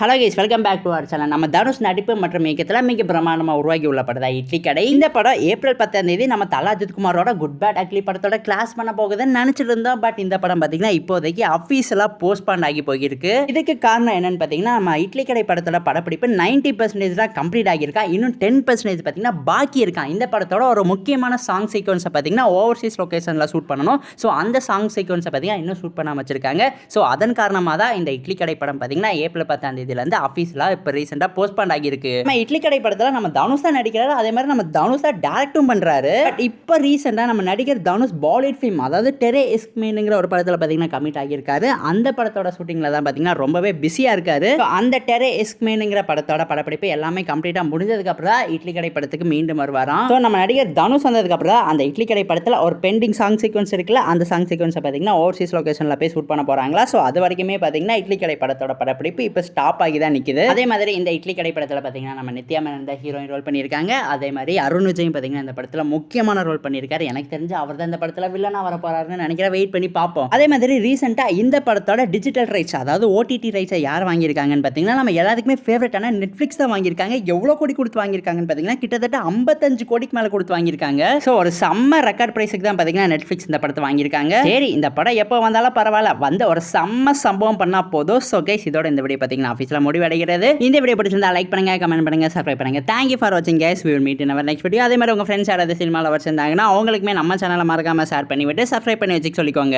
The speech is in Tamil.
Hello guys, welcome back to our channel. நம்ம தனுஷ் நடிப்பு மற்றும் இயக்கத்தில் மிக பிரமாண்டமாக உருவாகி உள்ள படம் தான் இட்லி கடை. இந்த படம் ஏப்ரல் 10 நம்ம Thala Ajith குமாரோட good bad ugly படத்தோட கிளாஸ் பண்ண போகுதுன்னு நினைச்சிட்டு இருந்தோம். பட் இந்த படம் பார்த்தீங்கன்னா இப்போதைக்கு அஃபீஷியலாக போஸ்ட்பாண்ட் ஆகி போயிருக்கு. இதுக்கு காரணம் என்னன்னு பார்த்தீங்கன்னா, நம்ம இட்லி கடை படத்தோட படப்பிடிப்பு 90% தான் கம்ப்ளீட் ஆகியிருக்கா. இன்னும் 10% பார்த்தீங்கன்னா பாக்கி இருக்கான். இந்த படத்தோட ஒரு முக்கியமான சாங் சீக்வன்ஸை பார்த்தீங்கன்னா ஓவர்சீஸ் லொகேஷனில் ஷூட் பண்ணணும். ஸோ அந்த சாங் சீக்வன்ஸை பார்த்தீங்கன்னா இன்னும் ஷூட் பண்ணாமல் வச்சிருக்காங்க. ஸோ அதன் காரணமாக தான் இந்த இட்லி கடை படம் பார்த்தீங்கன்னா ஏப்ரல் 10 இருந்து ஆஃபீஸ்லாம் இப்போ ரீசெண்டாக போஸ்ட்பாண்ட் ஆகியிருக்கு. நம்ம இட்லி கடை படத்தில் நம்ம தனுஷ் தான் நடிக்கிறாரு. அதே மாதிரி நம்ம தனுஷ் தான் டேரக்டும் பண்ணுறாரு. பட் இப்போ ரீசெண்டாக நம்ம நடிகர் தனுஷ் பாலிவுட் ஃபிலிம், அதாவது டெரே எஸ்க்மேனுங்கிற ஒரு படத்தில் பார்த்தீங்கன்னா கமிட் ஆகியிருக்காரு. அந்த படத்தோட ஷூட்டிங்கில் தான் பார்த்தீங்கன்னா ரொம்பவே பிஸியாக இருக்காரு. அந்த டெரே எஸ்க்மேனுங்கிற படத்தோட படப்பிடிப்பு எல்லாமே கம்ப்ளீட்டாக முடிஞ்சதுக்கப்புறம் தான் இட்லி கடை படத்துக்கு மீண்டும் வருவாராம். ஸோ நம்ம நடிகர் தனுஷ் வந்ததுக்கப்புறம் தான் அந்த இட்லி கடை படத்தில் ஒரு பெண்டிங் சாங் சீக்வன்ஸ் இருக்குல்ல, அந்த சாங் சீக்வன்ஸை பார்த்தீங்கன்னா ஓவர்சீஸ் லொகேஷனில் போய் ஷூட் பண்ண போகிறாங்களா. ஸோ அது வரைக்குமே பார்த்தீங்கன்னா இட்லி கடை படத்தோட படப்பிடிப்பு இப்போ ஸ்டாப் ஆகி தான் நிற்குது. அதே மாதிரி இந்த இட்லி கடை படத்தில் பார்த்தீங்கன்னா நம்ம நித்யா மேனன் தான் ஹீரோயின் ரோல் பண்ணியிருக்காங்க. அதே மாதிரி அருண் விஜயும் பார்த்தீங்கன்னா இந்த படத்தில் முக்கியமான ரோல் பண்ணியிருக்காரு. எனக்கு தெரிஞ்சு அவர் தான் இந்த படத்தில் வில்லனாக வர போறாருன்னு நினைக்கிறேன். வெயிட் பண்ணி பார்ப்போம். அதே மாதிரி ரீசெண்டாக இந்த படத்தோட டிஜிட்டல் ரைட்ஸ், அதாவது ஓடிடி ரைட்ஸை யார் வாங்கியிருக்காங்கன்னு பார்த்தீங்கன்னா நம்ம எல்லாத்துக்குமே ஃபேவரட்டான நெட்ஃப்ளிக்ஸ் தான் வாங்கியிருக்காங்க. எவ்வளோ கோடி கொடுத்து வாங்கியிருக்காங்கன்னு பார்த்தீங்கன்னா கிட்டத்தட்ட 55 கோடிக்கு மேலே கொடுத்து வாங்கியிருக்காங்க. ஸோ ஒரு செம்ம ரெக்கார்ட் பிரைஸுக்கு தான் பார்த்தீங்கன்னா நெட்ஃப்ளிக்ஸ் இந்த படத்தை வாங்கியிருக்காங்க. சரி, இந்த படம் எப்போ வந்தாலும் பரவாயில்ல, வந்து ஒரு செம்ம சம்பவம் பண்ணா போதும். ஸோ கைஸ், இதோட இந்த வீடியோ பார்த்தீங்கன்னா ஆஃபீஸில் முடிவடைகிறது. இந்த வீடியோ பிடிச்சிருந்தா லைக் பண்ணுங்க, கமெண்ட் பண்ணுங்க, சப்ஸ்கிரைப் பண்ணுங்க. தேங்க்யூ ஃபார் வாட்சிங் guys. We will meet in our next video. அதே மாதிரி உங்க ஃப்ரெண்ட்ஸ் யாராவது சினிமாவில் வச்சிருந்தாங்கன்னா அவங்களுக்குமே நம்ம சேனலை மறக்காம ஷேர் பண்ணி விட்டு சப்ஸ்கிரைப் பண்ணி வச்சுக்க சொல்லிக்கோங்க.